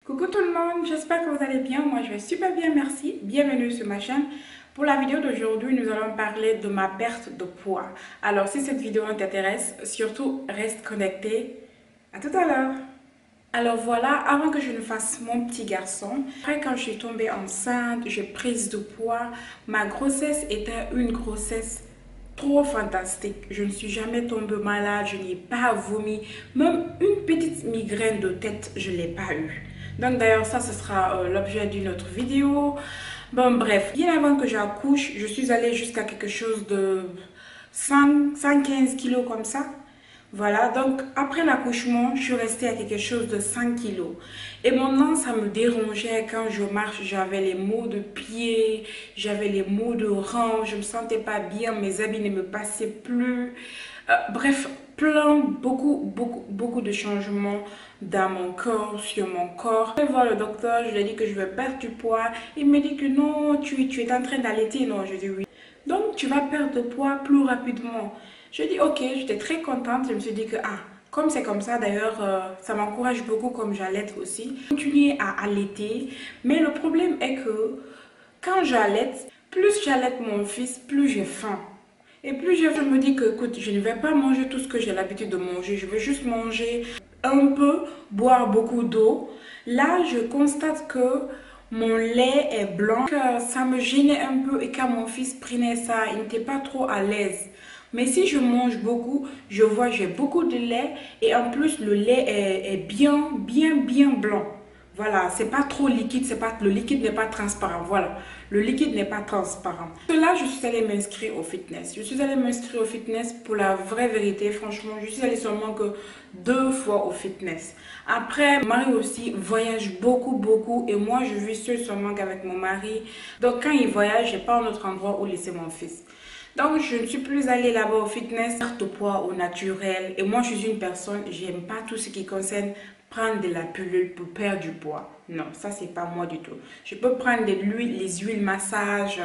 Coucou tout le monde, j'espère que vous allez bien. Moi je vais super bien, merci. Bienvenue sur ma chaîne. Pour la vidéo d'aujourd'hui, nous allons parler de ma perte de poids. Alors si cette vidéo t'intéresse, surtout reste connecté. À tout à l'heure. Alors voilà, avant que je ne fasse mon petit garçon, après quand je suis tombée enceinte, j'ai pris de poids. Ma grossesse était une grossesse trop fantastique. Je ne suis jamais tombée malade, je n'ai pas vomi. Même une petite migraine de tête, je ne l'ai pas eu. Donc d'ailleurs, ça, ce sera l'objet d'une autre vidéo. Bon, bref, bien avant que j'accouche, je suis allée jusqu'à quelque chose de 115 kilos comme ça. Voilà, donc après l'accouchement, je suis restée à quelque chose de 5 kilos. Et maintenant, ça me dérangeait quand je marche, j'avais les maux de pied, j'avais les maux de reins, je me sentais pas bien, mes habits ne me passaient plus. Bref, beaucoup de changements dans mon corps, sur mon corps. Je vais voir le docteur, je lui ai dit que je vais perdre du poids. Il me dit que non, tu es en train d'allaiter. Non, je dis oui. Donc, tu vas perdre de poids plus rapidement. Je dis ok, j'étais très contente. Je me suis dit que, comme c'est comme ça, d'ailleurs, ça m'encourage beaucoup comme j'allaite aussi. Continuer à allaiter. Mais le problème est que quand j'allaite, plus j'allaite mon fils, plus j'ai faim. Et plus je me dis que, écoute, je ne vais pas manger tout ce que j'ai l'habitude de manger. Je vais juste manger un peu, boire beaucoup d'eau. Là, je constate que mon lait est blanc. Ça me gênait un peu et quand mon fils prenait ça, il n'était pas trop à l'aise. Mais si je mange beaucoup, je vois j'ai beaucoup de lait et en plus le lait est bien blanc. Voilà, c'est pas trop liquide, le liquide n'est pas transparent. Voilà, le liquide n'est pas transparent. Là, je suis allée m'inscrire au fitness. Je suis allée m'inscrire au fitness pour la vraie vérité. Franchement, je suis allée seulement que 2 fois au fitness. Après, mon mari aussi voyage beaucoup et moi, je vis seule seulement qu'avec mon mari. Donc, quand il voyage, j'ai pas un autre endroit où laisser mon fils. Donc, je ne suis plus allée là-bas au fitness, perte de poids au naturel. Et moi, je suis une personne, j'aime pas tout ce qui concerne prendre de la pilule pour perdre du poids. Non, ça, c'est pas moi du tout. Je peux prendre de l'huile, les huiles massage.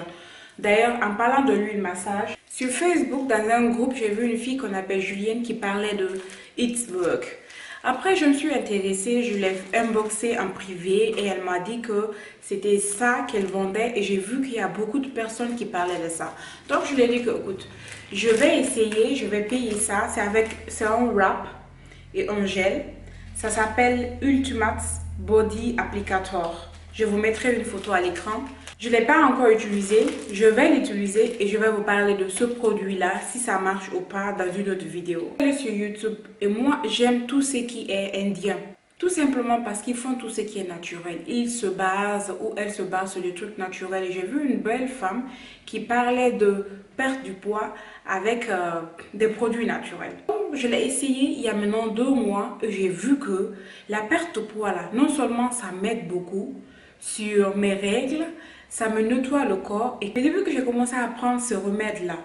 D'ailleurs, en parlant de l'huile massage, sur Facebook, dans un groupe, j'ai vu une fille qu'on appelle Julienne qui parlait de It's Work. Après, je me suis intéressée, je l'ai unboxé en privé et elle m'a dit que c'était ça qu'elle vendait et j'ai vu qu'il y a beaucoup de personnes qui parlaient de ça. Donc, je lui ai dit que, écoute, je vais essayer, je vais payer ça. C'est un wrap et un gel. Ça s'appelle Ultimate Body Applicator. Je vous mettrai une photo à l'écran. Je ne l'ai pas encore utilisé, je vais l'utiliser et je vais vous parler de ce produit-là, si ça marche ou pas, dans une autre vidéo. Je suis sur YouTube et moi, j'aime tout ce qui est indien. Tout simplement parce qu'ils font tout ce qui est naturel. Ils se basent ou elles se basent sur des trucs naturels. Et j'ai vu une belle femme qui parlait de perte du poids avec des produits naturels. Je l'ai essayé il y a maintenant 2 mois et j'ai vu que la perte de poids là, non seulement ça m'aide beaucoup sur mes règles, ça me nettoie le corps. Et depuis que j'ai commencé à prendre ce remède-là,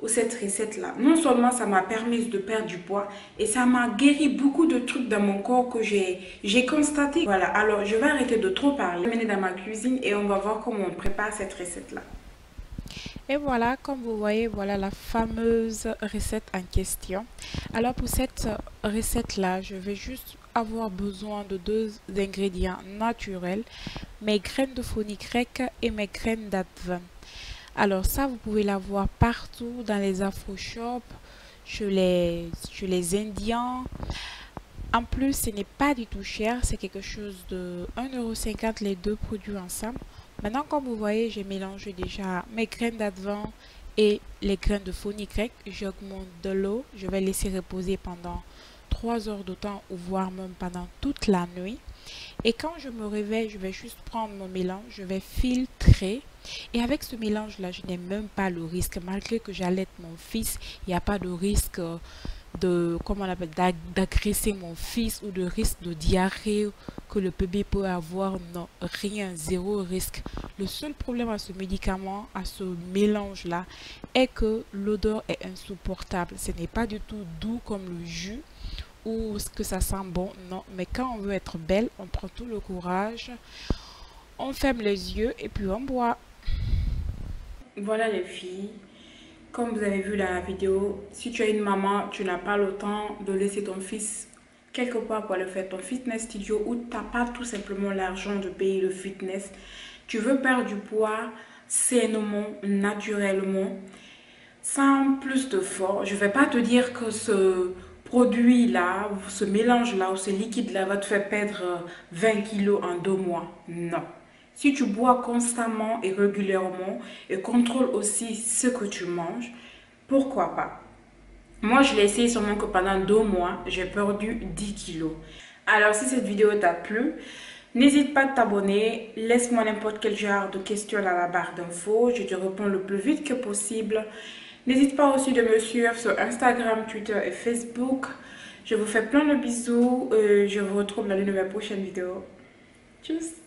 ou cette recette-là, non seulement ça m'a permis de perdre du poids, et ça m'a guéri beaucoup de trucs dans mon corps que j'ai constaté. Voilà, alors je vais arrêter de trop parler, mener dans ma cuisine et on va voir comment on prépare cette recette-là. Et voilà, comme vous voyez, voilà la fameuse recette en question. Alors pour cette recette-là, je vais juste avoir besoin de 2 ingrédients naturels, mes graines de fenugrec et mes graines d'advent. Alors ça, vous pouvez l'avoir partout dans les afro-shops, chez les Indiens. En plus, ce n'est pas du tout cher, c'est quelque chose de 1,50 € les 2 produits ensemble. Maintenant, comme vous voyez, j'ai mélangé déjà mes graines d'advent et les graines de fenugrec. J'augmente de l'eau, je vais laisser reposer pendant 3 heures de temps ou voire même pendant toute la nuit. Et quand je me réveille, je vais juste prendre mon mélange, je vais filtrer. Et avec ce mélange-là, je n'ai même pas le risque, malgré que j'allaite mon fils, il n'y a pas de risque de, comment on appelle, d'agresser mon fils ou de risque de diarrhée que le bébé peut avoir. Non, rien, zéro risque. Le seul problème à ce médicament, à ce mélange-là, est que l'odeur est insupportable. Ce n'est pas du tout doux comme le jus ou ce que ça sent bon, non. Mais quand on veut être belle, on prend tout le courage, on ferme les yeux et puis on boit. Voilà les filles, comme vous avez vu dans la vidéo, si tu es une maman, tu n'as pas le temps de laisser ton fils quelque part pour aller faire ton fitness studio ou tu n'as pas tout simplement l'argent de payer le fitness, tu veux perdre du poids sainement, naturellement, sans plus de force. Je ne vais pas te dire que ce produit-là, ce mélange-là ou ce liquide-là va te faire perdre 20 kilos en 2 mois. Non. Si tu bois constamment et régulièrement et contrôle aussi ce que tu manges, pourquoi pas? Moi, je l'ai essayé seulement que pendant 2 mois, j'ai perdu 10 kilos. Alors, si cette vidéo t'a plu, n'hésite pas à t'abonner. Laisse-moi n'importe quel genre de questions dans la barre d'infos. Je te réponds le plus vite que possible. N'hésite pas aussi de me suivre sur Instagram, Twitter et Facebook. Je vous fais plein de bisous. Je vous retrouve dans une de mes prochaines vidéos. Tchuss!